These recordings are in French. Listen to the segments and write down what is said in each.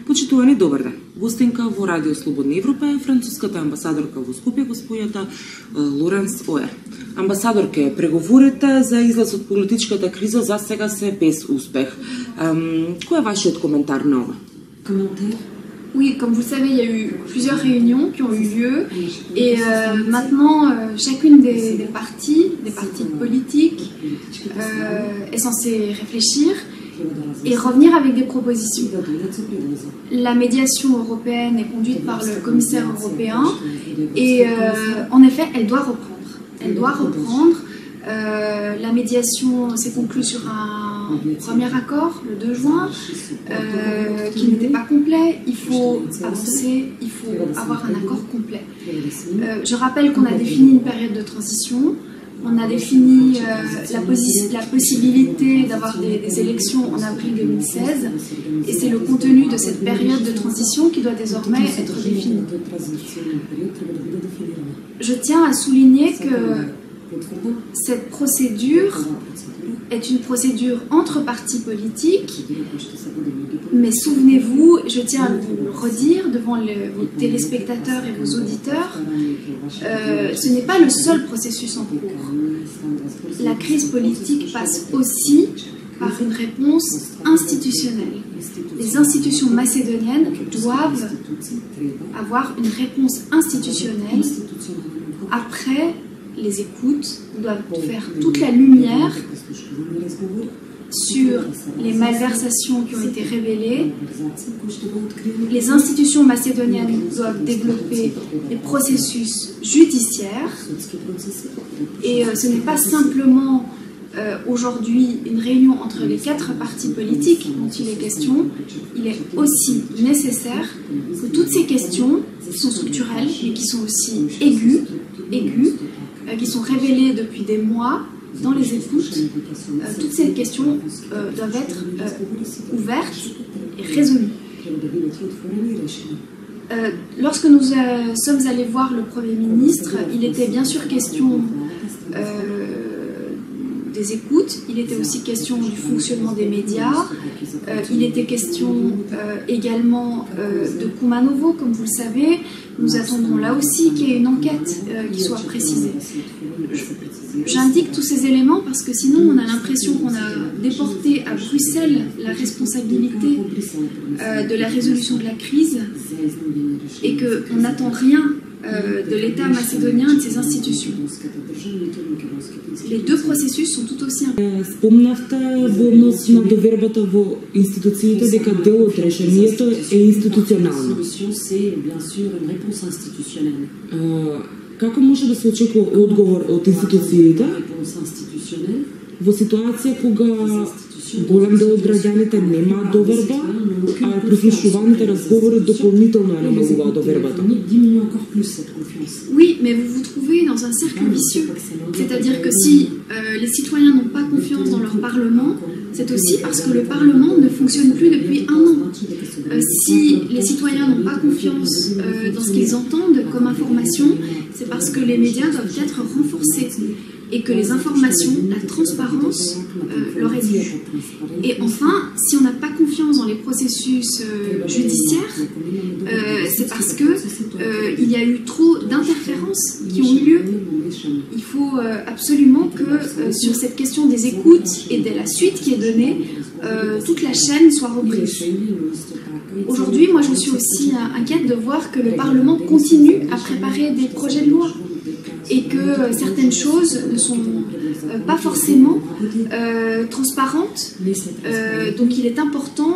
Почитувани, добар ден. Гостинка во Радио Слободна Европа е француската амбасадорка во Скопје, госпоѓата Лоренс Оер. Амбасадорке, преговорите за излаз од политичката криза за сега се без успех. Кој е вашиот коментар на ова? Oui, comme vous le savez, il y a eu plusieurs réunions qui ont eu lieu et maintenant chacune des parties politiques est censée réfléchir et revenir avec des propositions. La médiation européenne est conduite par le commissaire européen et en effet, elle doit reprendre. Elle doit reprendre. La médiation s'est conclue sur un premier accord le 2 juin qui n'était pas complet. Il faut avancer, il faut avoir un accord complet. Je rappelle qu'on a défini une période de transition. On a défini la possibilité d'avoir des élections en avril 2016 et c'est le contenu de cette période de transition qui doit désormais être défini. Je tiens à souligner que cette procédure est une procédure entre partis politiques, mais souvenez-vous, je tiens à vous le redire devant vos téléspectateurs et vos auditeurs, ce n'est pas le seul processus en cours. La crise politique passe aussi par une réponse institutionnelle. Les institutions macédoniennes doivent avoir une réponse institutionnelle après les écoutes, doivent faire toute la lumière sur les malversations qui ont été révélées. Les institutions macédoniennes doivent développer des processus judiciaires et ce n'est pas simplement aujourd'hui une réunion entre les 4 partis politiques dont il est question. Il est aussi nécessaire que toutes ces questions qui sont structurelles et qui sont aussi aiguës, qui sont révélées depuis des mois dans les écoutes, toutes ces questions doivent être ouvertes et résolues. Lorsque nous sommes allés voir le Premier ministre, il était bien sûr question des écoutes, il était aussi question du fonctionnement des médias, il était question également de Kumanovo, comme vous le savez. Nous attendons là aussi qu'il y ait une enquête qui soit précisée. J'indique tous ces éléments parce que sinon on a l'impression qu'on a déporté à Bruxelles la responsabilité de la résolution de la crise et qu'on n'attend rien de l'État macédonien et de ses institutions. Les deux processus sont tout aussi importants. Спомнавте во однос на довербата во институциите дека дел од решението е институционално. Како може да се очекува одговор од институциите во ситуација кога голем дел од граѓаните нема доверба, а прислушуваните разговори дополнително ја намалуваат довербата? Oui, mais vous vous trouvez dans un cercle vicieux. C'est-à-dire que si les citoyens n'ont pas confiance dans leur Parlement, c'est aussi parce que le Parlement ne fonctionne plus depuis un an. Si les citoyens n'ont pas confiance dans ce qu'ils entendent comme information, c'est parce que les médias doivent être renforcés et que les informations, la transparence leur est due. Et enfin, si on n'a pas confiance dans les processus judiciaires, c'est parce que il y a eu trop d'interférences qui ont eu lieu. Il faut absolument que sur cette question des écoutes et de la suite qui est donnée, toute la chaîne soit reprise. Aujourd'hui, moi je suis aussi inquiète de voir que le Parlement continue à préparer des projets de loi et que certaines choses ne sont pas forcément transparentes. Donc il est important,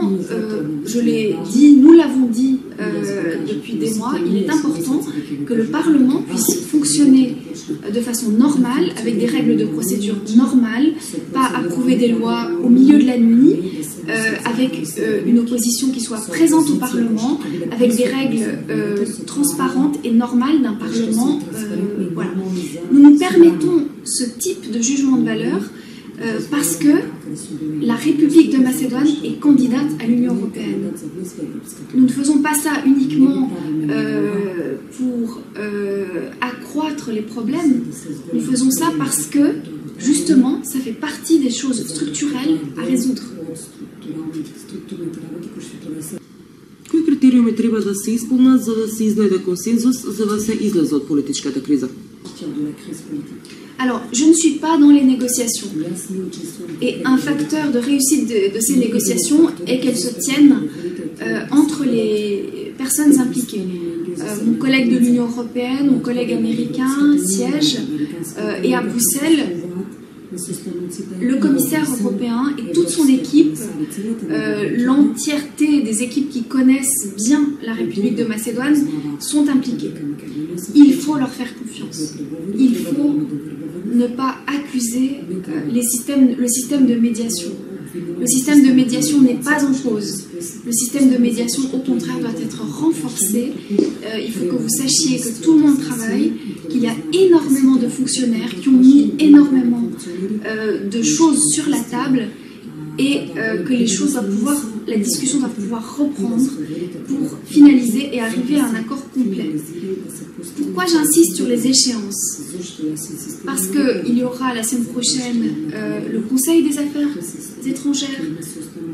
je l'ai dit, nous l'avons dit depuis des mois, il est important que le Parlement puisse fonctionner de façon normale, avec des règles de procédure normales, pas approuver des lois au milieu de la nuit, avec une opposition qui soit présente au Parlement, avec des règles transparentes et normales d'un Parlement. Voilà. Nous nous permettons ce type de jugement de valeur parce que la République de Macédoine est candidate à l'Union européenne. Nous ne faisons pas ça uniquement pour accroître les problèmes, nous faisons ça parce que, justement, ça fait partie des choses structurelles à résoudre. критериуми треба да се исполнат за да се изнајде консензус, за да се излезе од политичката криза? Alors, je ne suis pas dans les négociations. Et un facteur de réussite de ces négociations est qu'elles se tiennent entre les personnes impliquées. Mon collègue de l'Union européenne, mon collègue américain siège et à Bruxelles, le commissaire européen et toute son équipe, l'entièreté des équipes qui connaissent bien la République de Macédoine sont impliquées. Il faut leur faire confiance. Il faut ne pas accuser le système de médiation. Le système de médiation n'est pas en cause. Le système de médiation, au contraire, doit être renforcé. Il faut que vous sachiez que tout le monde travaille, qu'il y a énormément de fonctionnaires qui ont mis énormément de choses sur la table et que la discussion va pouvoir reprendre pour finaliser et arriver à un accord complet. Pourquoi j'insiste sur les échéances? Parce qu'il y aura la semaine prochaine le Conseil des affaires étrangères,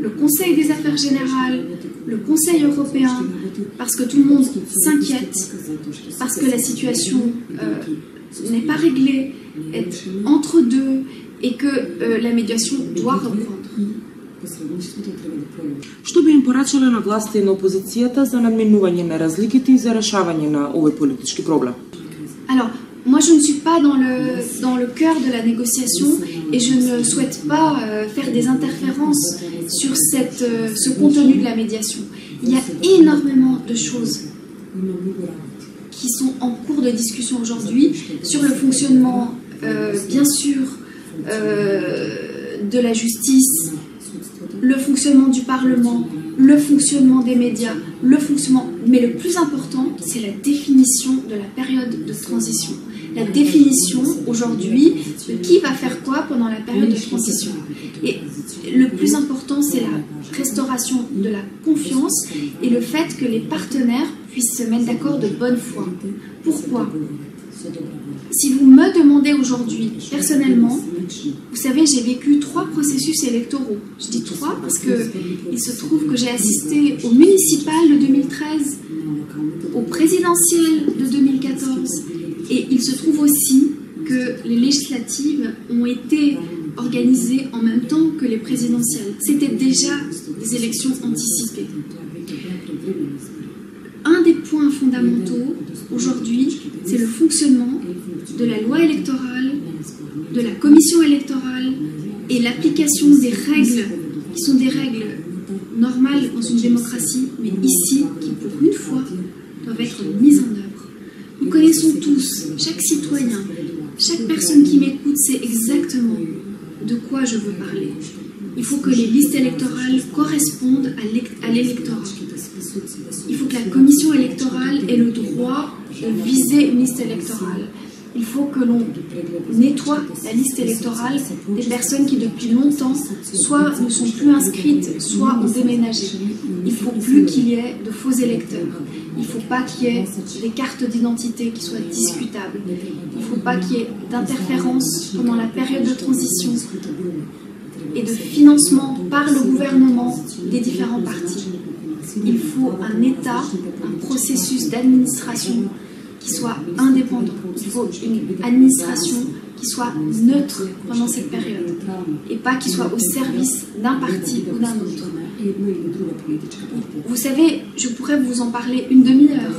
le Conseil des affaires générales, le Conseil européen, parce que tout le monde s'inquiète, parce que la situation n'est pas réglée, est entre deux et que la médiation doit reprendre. Што би им порачале на властите и на опозицијата за надминување на разликите и за решавање на овој политички проблем? Alors, moi je ne suis pas dans le cœur de la négociation et je ne souhaite pas faire des interférences sur ce contenu de la médiation. Il y a énormément de choses qui sont en cours de discussion aujourd'hui sur le fonctionnement, bien sûr, de la justice, le fonctionnement du Parlement, le fonctionnement des médias, mais le plus important, c'est la définition de la période de transition. La définition aujourd'hui de qui va faire quoi pendant la période de transition. Et le plus important, c'est la restauration de la confiance et le fait que les partenaires puissent se mettre d'accord de bonne foi. Pourquoi ? Si vous me demandez aujourd'hui, personnellement, vous savez, j'ai vécu 3 processus électoraux. Je dis 3 parce qu'il se trouve que j'ai assisté au municipal de 2013, au présidentiel de 2014, et il se trouve aussi que les législatives ont été organisées en même temps que les présidentielles. C'était déjà des élections anticipées. Un des points fondamentaux aujourd'hui, c'est le fonctionnement de la loi électorale, de la commission électorale et l'application des règles qui sont des règles normales dans une démocratie, mais ici, qui pour une fois doivent être mises en œuvre. Nous connaissons tous, chaque citoyen, chaque personne qui m'écoute sait exactement de quoi je veux parler. Il faut que les listes électorales correspondent à l'électorat. Il faut que la commission électorale ait le droit de viser une liste électorale. Il faut que l'on nettoie la liste électorale des personnes qui depuis longtemps soit ne sont plus inscrites, soit ont déménagé. Il ne faut plus qu'il y ait de faux électeurs. Il ne faut pas qu'il y ait des cartes d'identité qui soient discutables. Il ne faut pas qu'il y ait d'interférences pendant la période de transition et de financement par le gouvernement des différents partis. Il faut un État, un processus d'administration qui soit indépendant. Il faut une administration qui soit neutre pendant cette période et pas qui soit au service d'un parti ou d'un autre. Vous savez, je pourrais vous en parler une demi-heure,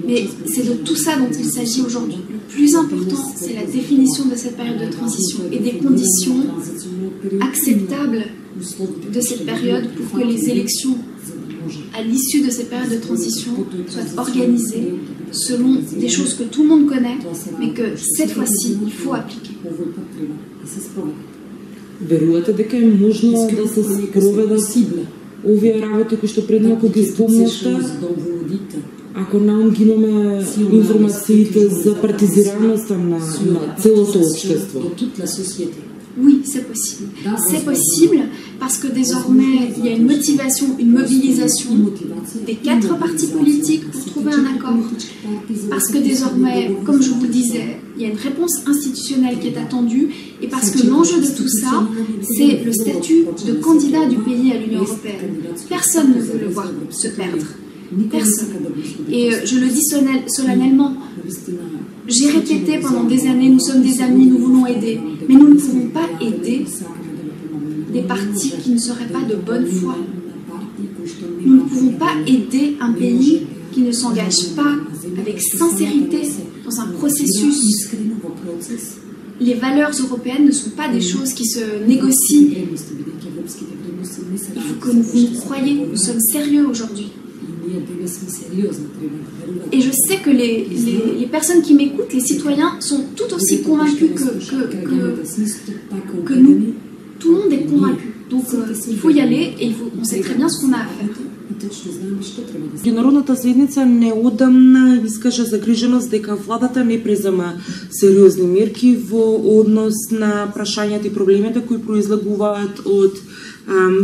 mais c'est de tout ça dont il s'agit aujourd'hui. Le plus important, c'est la définition de cette période de transition et des conditions acceptables de cette période pour que les élections à l'issue de cette période de transition soient organisées selon des choses que tout le monde connaît, mais que cette fois-ci, il faut appliquer. Верувате дека е можно да се спроведат овие работи кои што пред малку ги спомнавте, ако нам ги имаме информациите за партизираноста на целото општество? Oui, c'est possible. C'est possible parce que désormais, il y a une motivation, une mobilisation des 4 partis politiques pour trouver un accord. Parce que désormais, comme je vous le disais, il y a une réponse institutionnelle qui est attendue et parce que l'enjeu de tout ça, c'est le statut de candidat du pays à l'Union européenne. Personne ne veut le voir se perdre. Personne. Et je le dis solennellement. J'ai répété pendant des années, nous sommes des amis, nous voulons aider. Mais nous ne pouvons pas aider des partis qui ne seraient pas de bonne foi. Nous ne pouvons pas aider un pays qui ne s'engage pas avec sincérité dans un processus. Les valeurs européennes ne sont pas des choses qui se négocient. Il faut que vous nous croyiez, nous sommes sérieux aujourd'hui. Et je sais que les personnes qui m'écoutent, les citoyens, sont tout aussi convaincus que nous. Tout le monde est convaincu. Donc il faut y aller et on sait très bien ce qu'on a à faire. Меѓународната заедница неодамна искаше загриженост дека владата не презема сериозни мерки во однос на прашањата и проблемите кои произлегуваат од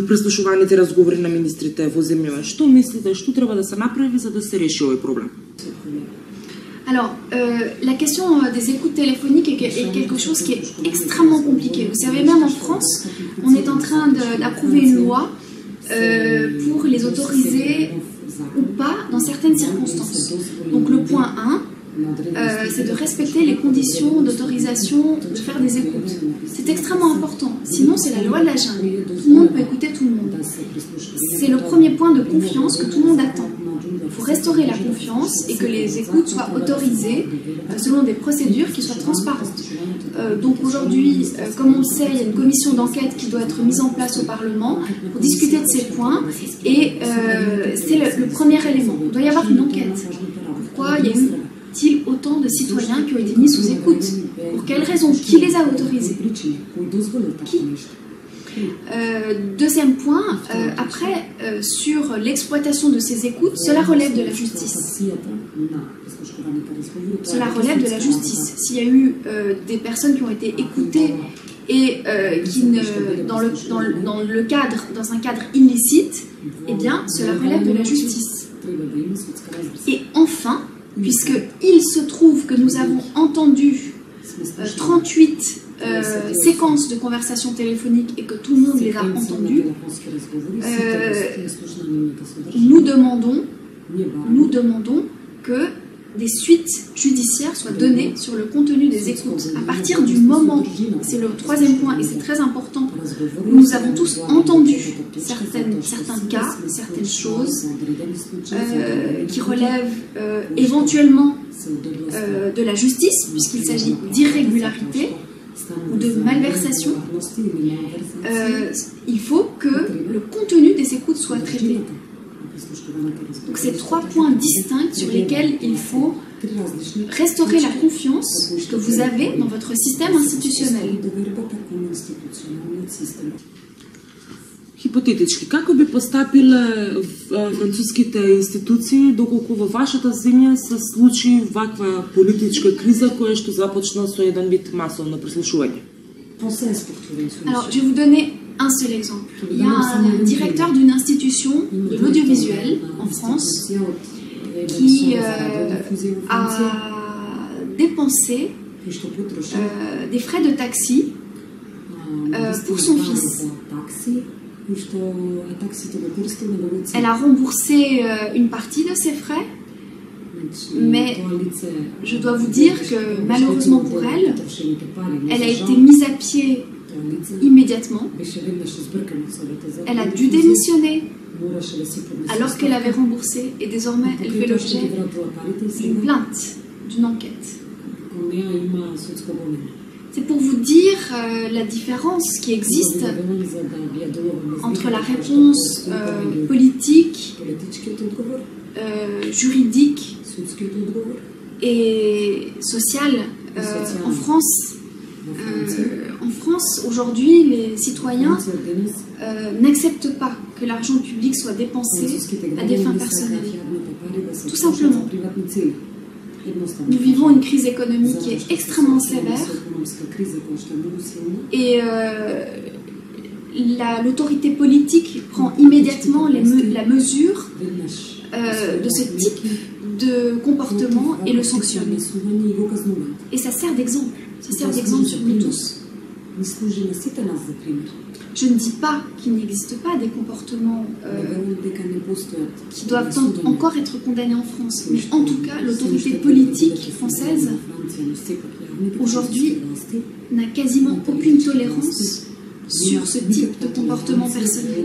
прислушуваните разговори на министрите во земјава. Што мислите, што треба да се направи за да се реши овој проблем? Alors, la question des écoutes téléphoniques est quelque chose qui est extrêmement compliqué. Vous savez, même en France, on est en train d'approuver une loi pour les autoriser ou pas dans certaines circonstances. Donc le point 1, c'est de respecter les conditions d'autorisation de faire des écoutes. C'est extrêmement important, sinon c'est la loi de la jungle. Tout le monde peut écouter tout le monde. C'est le premier point de confiance que tout le monde attend. Il faut restaurer la confiance et que les écoutes soient autorisées selon des procédures qui soient transparentes. Donc aujourd'hui, comme on le sait, il y a une commission d'enquête qui doit être mise en place au Parlement pour discuter de ces points et c'est le premier élément. Il doit y avoir une enquête. Pourquoi il y a eu autant de citoyens qui ont été mis sous écoute? Pour quelles raisons? Qui les a autorisés? Qui? Deuxième point, après, sur l'exploitation de ces écoutes, cela relève de la justice. Cela relève de la justice. S'il y a eu des personnes qui ont été écoutées et qui dans un cadre illicite, eh bien, cela relève de la justice. Et enfin, puisqu'il se trouve que nous avons entendu 38 séquences de conversations téléphoniques et que tout le monde les a entendues, nous demandons que des suites judiciaires soient données sur le contenu des écoutes. À partir du moment, c'est le troisième point et c'est très important, où nous avons tous entendu certains cas, certaines choses qui relèvent éventuellement de la justice, puisqu'il s'agit d'irrégularité ou de malversation, il faut que le contenu des écoutes soit traité. Donc c'est trois points distincts sur lesquels il faut restaurer la confiance que vous avez dans votre système institutionnel. Хипотетички, како би постапиле француските институции доколку во вашата земја се случи ваква политичка криза која што започна со еден вид масовно прислушување? Alors, je vais vous donner un seul exemple. Il y a un directeur d'une institution de l'audiovisuel en France qui a dépensé des frais de taxi pour son fils. Elle a remboursé une partie de ses frais, mais je dois vous dire que malheureusement pour elle, elle a été mise à pied immédiatement. Elle a dû démissionner alors qu'elle avait remboursé et désormais elle fait l'objet d'une plainte, d'une enquête. C'est pour vous dire la différence qui existe entre la réponse politique, juridique et sociale en France. En France, aujourd'hui, les citoyens n'acceptent pas que l'argent public soit dépensé à des fins personnelles. Tout simplement. Nous vivons une crise économique qui est extrêmement sévère et l'autorité politique prend immédiatement la mesure de ce type de comportement et le sanctionne. Et ça sert d'exemple. Ça sert d'exemple sur nous tous. Je ne dis pas qu'il n'existe pas des comportements qui doivent encore être condamnés en France, mais en tout cas, l'autorité politique française, aujourd'hui, n'a quasiment aucune tolérance sur ce type de comportement personnel.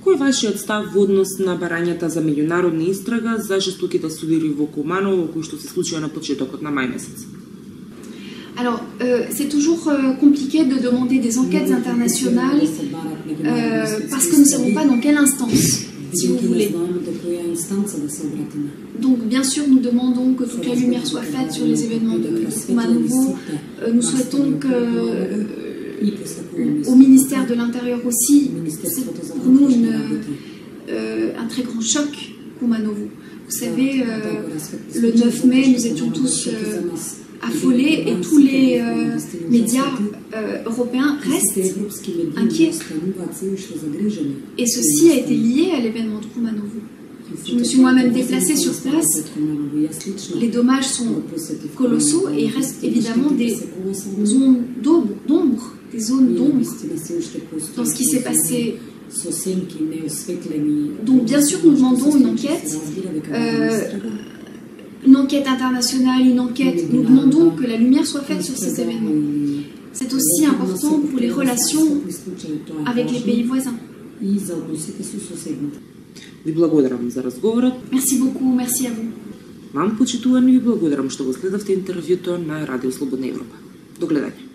Кој е вашиот став во однос на барањата за меѓународна истрага за жестоките судири во Куманово, кои што се случија на почетокот на мај месец? Alors, c'est toujours compliqué de demander des enquêtes internationales parce que nous ne savons pas dans quelle instance, si vous voulez. Donc, bien sûr, nous demandons que toute la lumière soit faite sur les événements de Kumanovo. Nous souhaitons que au ministère de l'Intérieur aussi, c'est pour nous un très grand choc, Kumanovo. Vous savez, le 9 mai, nous étions tous affolés et tous les médias européens restent inquiets. Et ceci a été lié à l'événement de Kumanovo. Je me suis moi-même déplacée sur place. Les dommages sont colossaux et il reste évidemment des zones d'ombre, dans ce qui s'est passé. Donc bien sûr nous demandons une enquête internationale, nous demandons que la lumière soit faite sur ces événements. C'est aussi important pour les relations avec les pays voisins. Ви благодарам за разговорот. Merci beaucoup, merci à vous. Вам почитувани ви благодарам што го следавте интервјуто на Радио Слободна Европа. До гледање.